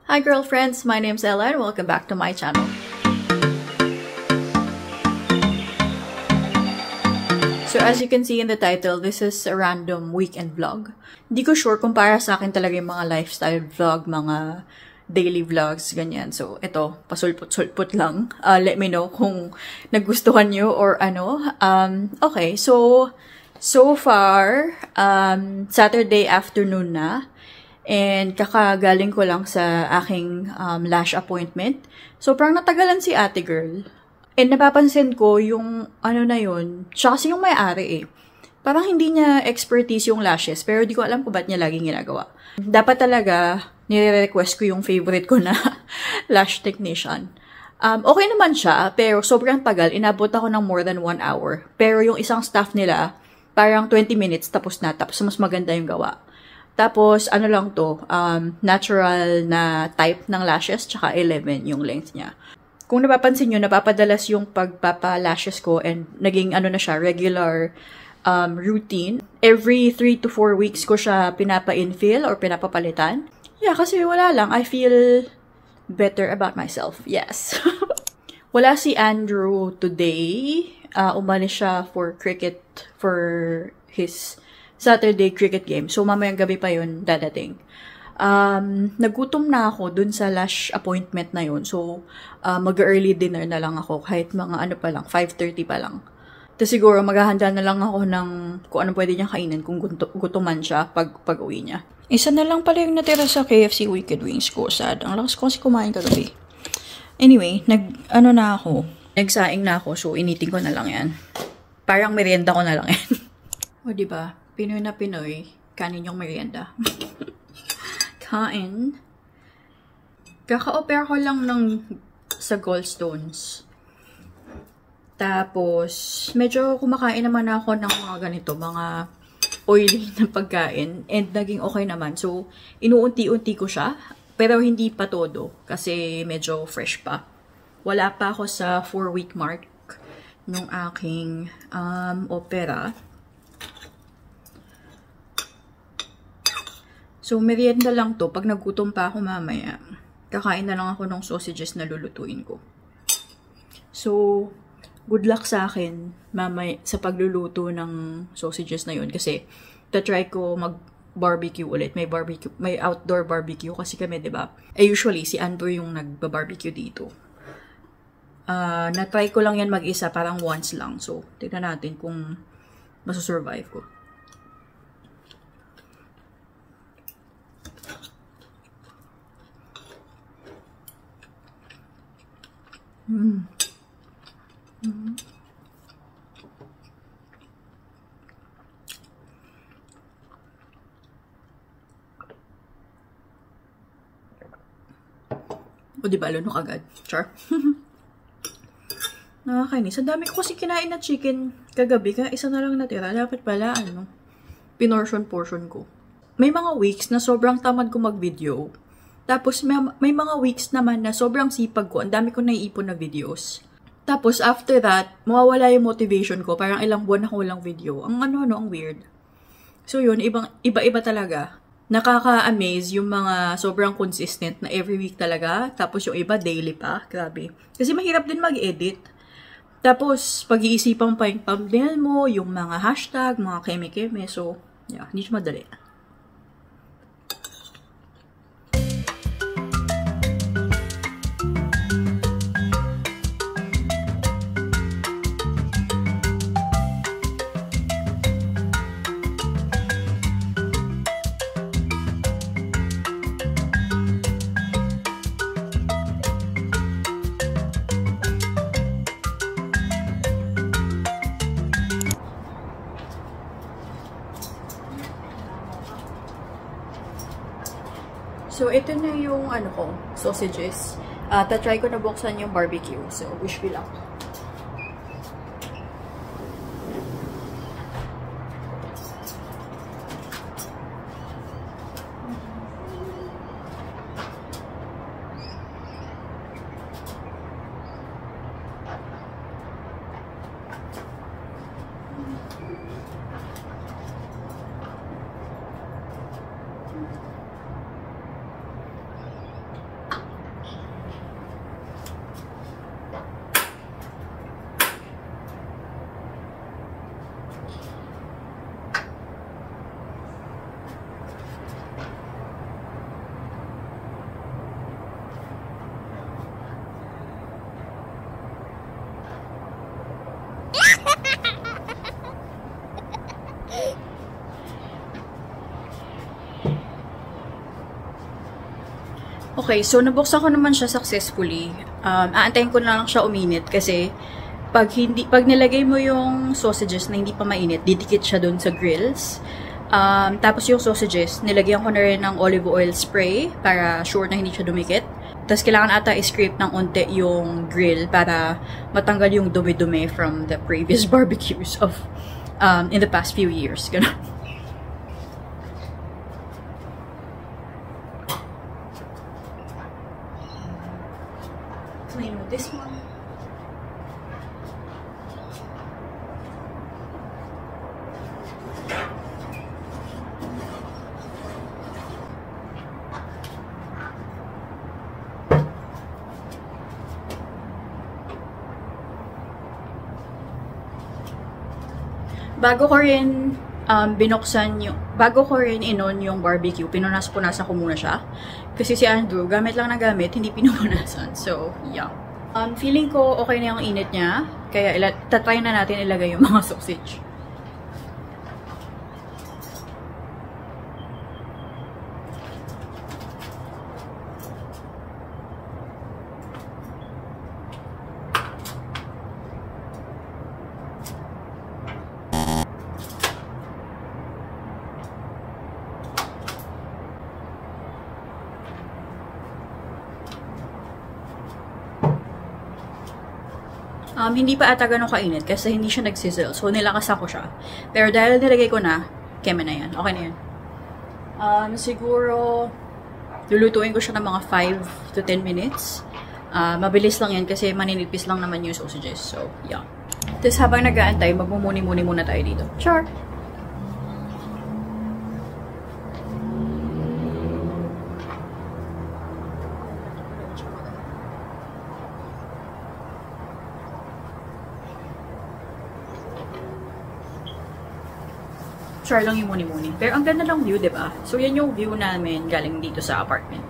Hi girlfriends, my name's Ella and welcome back to my channel. So as you can see in the title, this is a random weekend vlog. Hindi ko sure kung para sa akin talaga yung mga lifestyle vlog, mga daily vlogs, ganyan. So ito, pasulput-sulput lang. Let me know kung nagustuhan nyo or ano. Okay, so far, Saturday afternoon na. And kakagaling ko lang sa aking lash appointment. So, parang natagalan si ate girl. And napapansin ko yung ano na yun, siya kasi yung may-ari eh. Parang hindi niya expertise yung lashes, pero di ko alam kung ba't niya laging ginagawa. Dapat talaga, nire-request ko yung favorite ko na lash technician. Okay naman siya, pero sobrang tagal. Inabot ako ng more than 1 hour. Pero yung isang staff nila, parang 20 minutes tapos na. Tapos mas maganda yung gawa. Tapos, ano lang to, natural na type ng lashes, tsaka 11 yung length niya. Kung napapansin nyo, napapadalas yung pagpapa-lashes ko and naging ano na siya, regular routine. Every 3 to 4 weeks ko siya pinapa-infill or pinapapalitan. Yeah, kasi wala lang. I feel better about myself. Yes. Wala si Andrew today. Umalis siya for cricket, for his Saturday cricket game. So, mamayang gabi pa yun dadating. Nagutom na ako dun sa lash appointment na yun. So, mag-early dinner na lang ako. Kahit mga ano pa lang, 5:30 pa lang. Tapos siguro, maghahanda na lang ako ng kung ano pwede niyang kainin kung gutuman siya pag-uwi niya. Isa na lang pala yung natira sa KFC Wicked Wings ko. Sad. Ang lakas ko kasi kumain kagabi. Anyway, nagsaing na ako. So, initin ko na lang yan. Parang merienda ko na lang yan. O, diba? Pinoy na Pinoy, kanin yung merienda. Kain. Kaka-opera ko lang sa gallstones. Tapos, medyo kumakain naman ako ng mga ganito, mga oily na pagkain. And naging okay naman. So, inuunti-unti ko siya. Pero hindi pa todo. Kasi medyo fresh pa. Wala pa ako sa 4-week mark nung aking opera. So, merienda lang to. Pag nagutom pa ako mamaya, kakain na lang ako ng sausages na lulutuin ko. So, good luck sa akin mamaya sa pagluluto ng sausages na yun. Kasi, try ko mag-barbecue ulit. May outdoor barbecue kasi kami, diba? Usually, si Andrew yung nagba-barbecue dito. Na-try ko lang yan mag-isa, parang once lang. So, tignan natin kung masusurvive ko. O diba, lunok agad. Char. Nakakainis. Ang dami ko kasi kinain na chicken kagabi, kaya isa na lang natira. Dapat pala, pinortion-portion ko. May mga weeks na sobrang tamad ko mag-video. Tapos, may mga weeks naman na sobrang sipag ko. Ang dami ko naiipon na videos. Tapos, after that, mawawala yung motivation ko. Parang ilang buwan ako walang video. Ang ang weird. So, yun, iba-iba talaga. Nakaka-amaze yung mga sobrang consistent na every week talaga. Tapos, yung iba, daily pa. Grabe. Kasi mahirap din mag-edit. Tapos, pag-iisipan pa yung thumbnail mo, yung mga hashtag, mga keme-keme. So, yeah, hindi siya madali. So, ito na yung sausages. Try ko na buksan yung barbecue. So, wish me luck. Okay, so nabuksan ko naman siya successfully. Aantayin ko na lang siya uminit kasi pag nilagay mo yung sausages na hindi pa mainit, didikit siya dun sa grills. Tapos yung sausages, nilagyan ko na rin ng olive oil spray para sure na hindi siya dumikit. Tapos kailangan ata i-scrape ng onte yung grill para matanggal yung dumi-dumi from the previous barbecues of in the past few years. Ganun. Clean with this one. Bago ko rin bago ko rin inon yung barbecue, pinunas-punasan ko muna siya. Kasi si Andrew, gamit lang na gamit, hindi pinupunasan. So, yeah. Feeling ko okay na yung init niya, kaya tatry na natin ilagay yung mga sausage. Hindi pa ata ganun kainit kasi hindi siya nagsizzle. So, nilakasan ko siya. Pero dahil nilagay ko na, keme na yan. Okay na yan. Siguro, lulutuin ko siya ng mga 5 to 10 minutes. Mabilis lang yan kasi maninipis lang naman yung sausages. So, yeah. Tapos habang nag-aantay, magmumuni-muni muna tayo dito. Sure. Char lang yung muni-muni. Pero ang ganda ng view, diba? So, yan yung view namin galing dito sa apartment.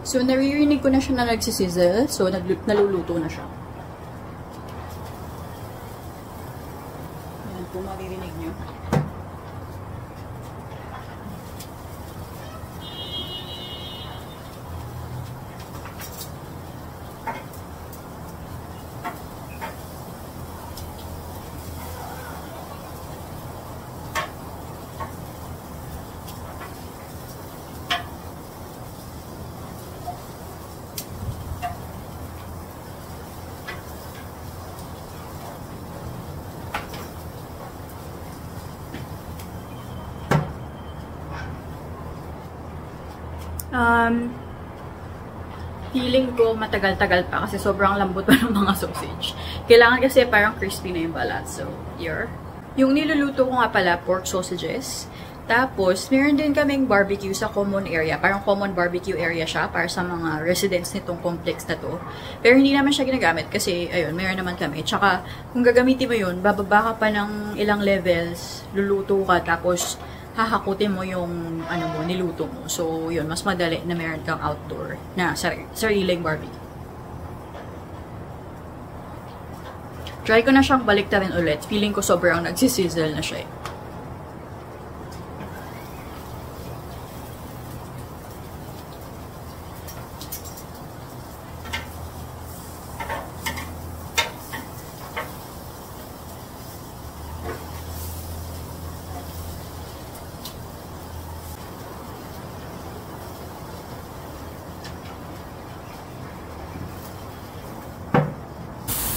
So, naririnig ko na siya na nagsisizzle. So, naluluto na siya. Yan po, maririnig nyo. Feeling ko matagal-tagal pa kasi sobrang lambot pa ng mga sausage. Kailangan kasi parang crispy na yung balat. So, here. Yung niluluto ko nga pala, pork sausages. Tapos, meron din kaming barbecue sa common area. Parang common barbecue area siya para sa mga residents nitong complex na to. Pero hindi naman siya ginagamit kasi, ayun, meron naman kami. Tsaka, kung gagamitin mo yun, bababa ka pa ng ilang levels, luluto ka, tapos hahakutin mo yung ano mo, niluto mo. So, yun, mas madali na meron kang outdoor na sariling barbecue. Try ko na siyang baliktarin ulit. Feeling ko sobrang nagsisizzle na siya eh.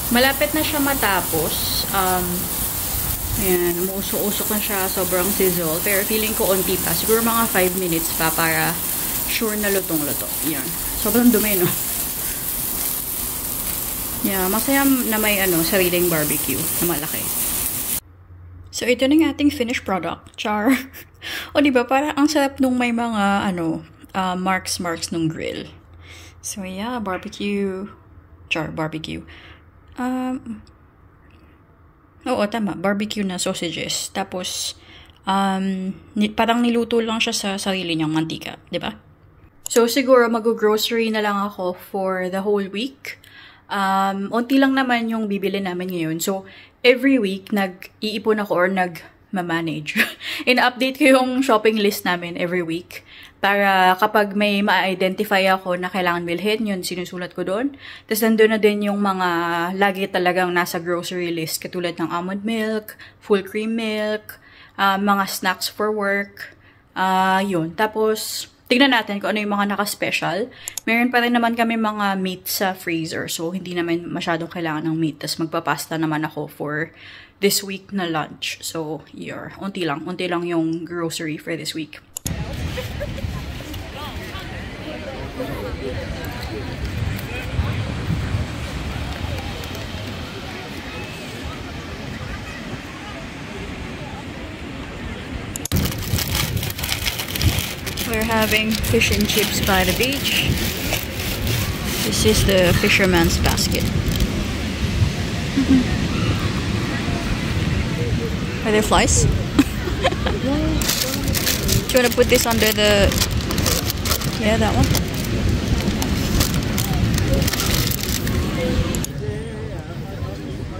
Malapit na siya matapos. Ayan, umuusok-usok na siya. Sobrang sizzle. Pero feeling ko onti pa. Siguro mga 5 minutes pa para sure na lutong-luto. Ayan. Sobrang dumi, no? Yeah, masaya na may sariling barbecue na malaki. So, ito na yung ating finished product. Char. O, diba? Parang ang sarap nung may mga, marks nung grill. So, yeah, barbecue. Char, barbecue. Oo, tama. Barbecue na sausages. Tapos, parang niluto lang siya sa sarili niyang mantika. Diba? So, siguro mag-grocery na lang ako for the whole week. Unti lang naman yung bibili namin ngayon. So, every week, nag-iipon ako or nag-manage. In-update ko yung shopping list namin every week. Para kapag may ma-identify ako na kailangan bilhin, yun, sinusulat ko doon. Tapos nandun na din yung mga lagi talagang nasa grocery list, katulad ng almond milk, full cream milk, mga snacks for work, yun. Tapos, tignan natin kung ano yung mga naka-special. Meron pa rin naman kami mga meat sa freezer, so hindi naman masyadong kailangan ng meat. Tapos magpapasta naman ako for this week na lunch. So, unti lang yung grocery for this week. We're having fish and chips by the beach. This is the fisherman's basket. Are there flies? Do you want to put this under the... Yeah, that one.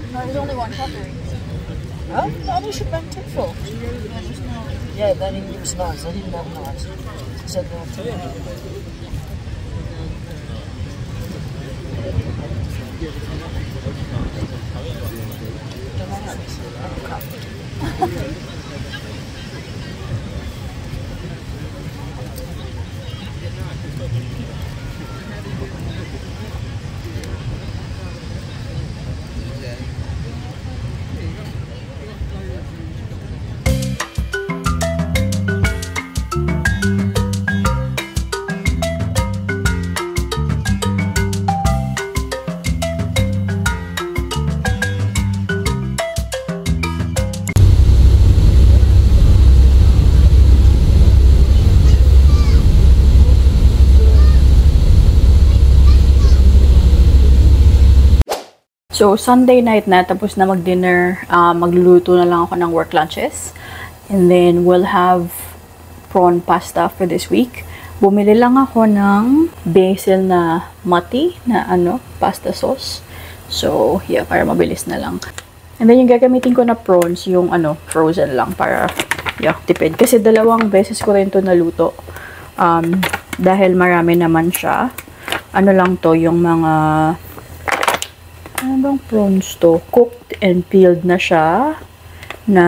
No, there's only one cutlery. Oh, no, they should have been full. Yeah, then he looks nice. I didn't have nice. He said no to me. So, Sunday night na, tapos na mag-dinner, magluluto na lang ako ng work lunches. And then, we'll have prawn pasta for this week. Bumili lang ako ng basil na mati na pasta sauce. So, yeah, para mabilis na lang. And then, yung gagamitin ko na prawns, yung frozen lang para, yeah, tipid. Kasi 2 beses ko rin to naluto. Dahil marami naman siya. Ano lang to, yung mga... Ano bang prawns to? Cooked and peeled na siya. Na,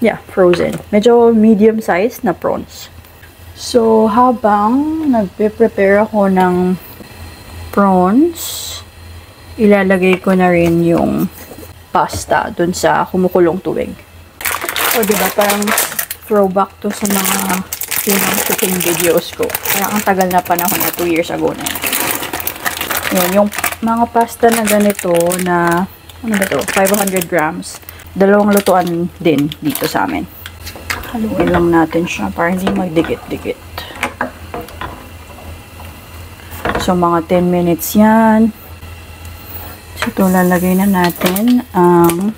yeah, frozen. Medyo medium size na prawns. So, habang nagpe-prepare ako ng prawns, ilalagay ko na rin yung pasta dun sa kumukulong tubig. O, diba? Parang throwback to sa mga unang cooking videos ko. Parang ang tagal na panahon na 2 years ago na yun. Yun, yung mga pasta na ganito na, ano ba to? 500 grams. 2 lutuan din dito sa amin. Haluin lang natin siya para hindi magdikit-dikit. So, mga 10 minutes yan. So, ito lalagay na natin ang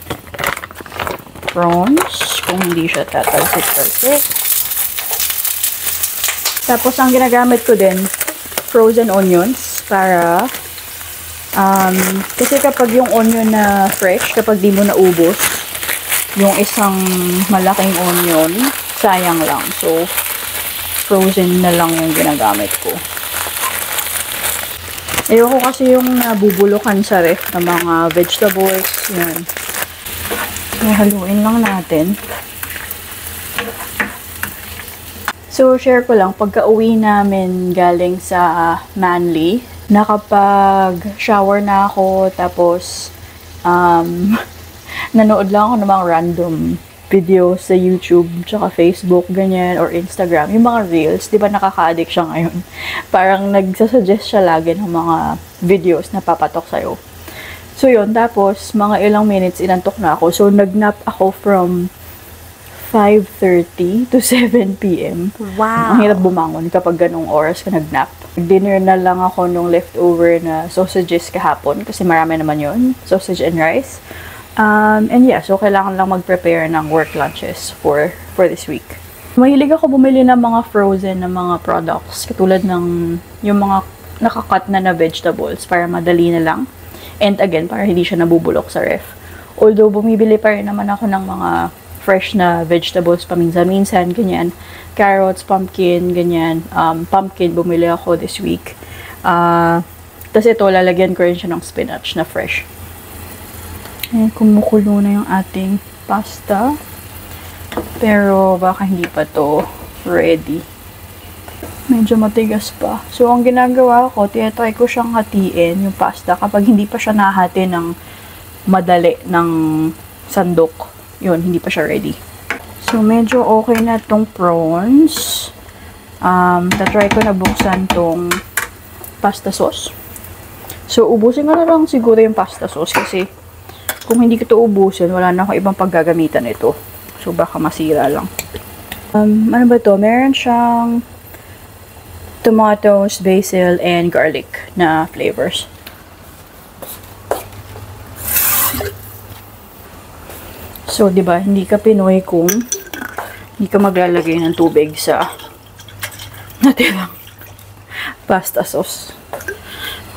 prawns kung hindi siya tatalsik-talsik. Tapos, ang ginagamit ko din, frozen onions para kasi kapag yung onion na fresh, kapag di mo naubos yung isang malaking onion, sayang lang. So, frozen na lang yung ginagamit ko. Ayoko kasi yung nabubulukan sa ref ng mga vegetables. Yan. So, haluin lang natin. So, share ko lang, pagka-uwi namin galing sa Manly, nakapag-shower na ako, tapos, nanood lang ako ng mga random videos sa YouTube, tsaka Facebook, ganyan, or Instagram. Yung mga reels, di ba nakaka-addict siya ngayon? Parang nagsasuggest siya lagi ng mga videos na papatok sa'yo. So, yun, tapos, mga ilang minutes, inantok na ako. So, nag-nap ako from 5:30 to 7 p.m. Wow! Ang hirap bumangon kapag ganong oras ka nag-nap. Dinner na lang ako nung leftover na sausages kahapon kasi marami naman yun. Sausage and rice. And yeah, so kailangan lang mag-prepare ng work lunches for this week. Mahilig ako bumili ng mga frozen na mga products. Katulad ng yung mga nakakat na vegetables para madali na lang. And again, para hindi siya nabubulok sa ref. Although, bumibili pa rin naman ako ng mga fresh na vegetables paminsan-minsan, ganyan. Carrots, pumpkin, ganyan. Pumpkin, bumili ako this week. Tapos ito, lalagyan ko rin siya ng spinach na fresh. Ayan, kumukulo na yung ating pasta. Pero baka hindi pa to ready. Medyo matigas pa. So, ang ginagawa ko, tinatry ko siyang hatiin yung pasta kapag hindi pa siya nahati ng madali ng sandok. Yun, hindi pa siya ready. So, medyo okay na tong prawns. Tatry ko na buksan tong pasta sauce. So, ubusin ko na lang siguro yung pasta sauce kasi kung hindi ko ito ubusin, wala na akong ibang paggagamitan ito. So, baka masira lang. Ano ba to? Meron siyang tomatoes, basil, and garlic na flavors. So, di ba, hindi ka Pinoy kung hindi ka maglalagay ng tubig sa natirang pasta sauce.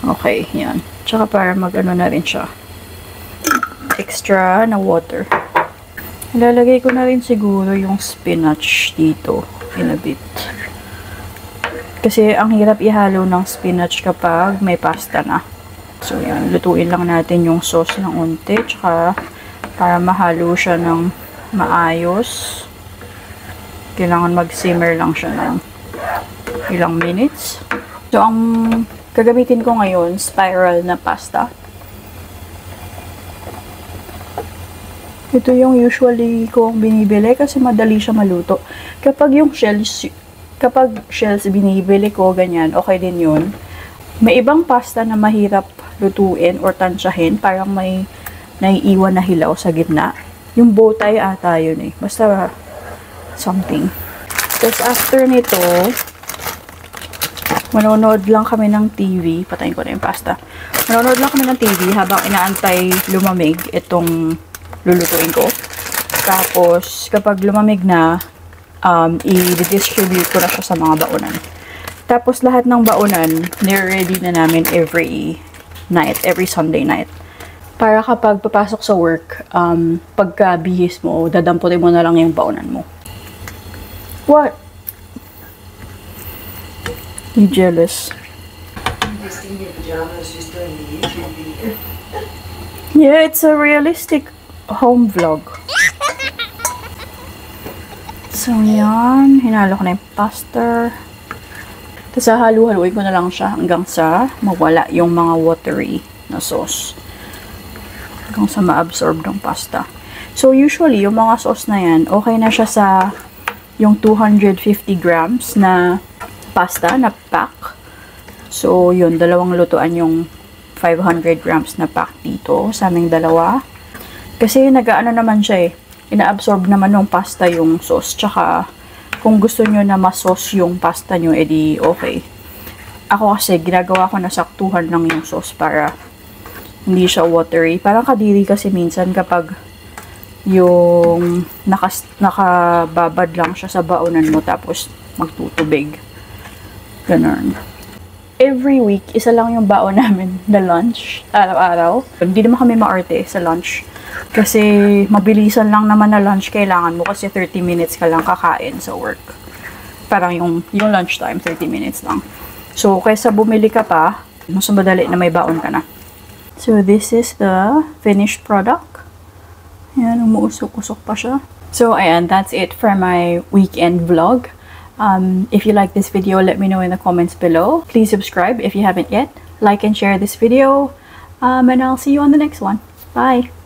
Okay, yan. Tsaka para mag-ano na rin siya. Extra na water. Ilalagay ko na rin siguro yung spinach dito in a bit. Kasi ang hirap ihalo ng spinach kapag may pasta na. So, yan. Lutuin lang natin yung sauce ng unti. Tsaka para mahalo siya ng maayos. Kailangan mag-simmer lang siya ng ilang minutes. So, ang gagamitin ko ngayon, spiral na pasta. Ito yung usually kong binibili kasi madali siya maluto. Kapag shells binibili ko, ganyan, okay din yun. May ibang pasta na mahirap lutuin or tansyahin, parang may naiiwan na hilaw sa gitna. Yung bow tie ata yun eh. Basta something. Tapos after nito, manonood lang kami ng TV. Patayin ko na yung pasta. Manonood lang kami ng TV habang inaantay lumamig itong lulutuin ko. Tapos, kapag lumamig na, i-distribute ko na siya sa mga baonan. Tapos, lahat ng baonan, nire-ready na namin every night, every Sunday night. Para kapag papasok sa work, pagka bihis mo, dadamputin mo na lang yung baonan mo. What? You jealous? I'm just in your pajamas, just doing the YouTube video. Yeah, it's a realistic home vlog. So, yan. Hinalo ko na yung pasta. Tapos, halu-haluin ko na lang siya hanggang sa mawala yung mga watery na sauce. Hanggang sa ma-absorb ng pasta. So, usually, yung mga sauce na yan, okay na siya sa yung 250 grams na pasta na pack. So, yun. Dalawang lutuan yung 500 grams na pack dito sa aming dalawa. Kasi nag-ano naman siya eh. Ina-absorb naman ng pasta yung sauce. Tsaka, kung gusto nyo na ma-sauce yung pasta nyo, edi okay. Ako kasi, ginagawa ko na saktuhan lang yung sauce para hindi siya watery. Parang kadiri kasi minsan kapag yung nakababad lang siya sa baonan mo tapos magtutubig. Ganun. Every week, isa lang yung baon namin na lunch, araw-araw. Hindi naman kami maarte sa lunch. Kasi mabilisan lang naman na lunch kailangan mo kasi 30 minutes ka lang kakain sa work. Parang yung lunch time, 30 minutes lang. So, kaysa bumili ka pa, mas madali na may baon ka na. So, this is the finished product. Ayan, umuusok-usok pa siya. So, ayan, that's it for my weekend vlog. If you like this video, let me know in the comments below. Please subscribe if you haven't yet. Like and share this video. And I'll see you on the next one. Bye!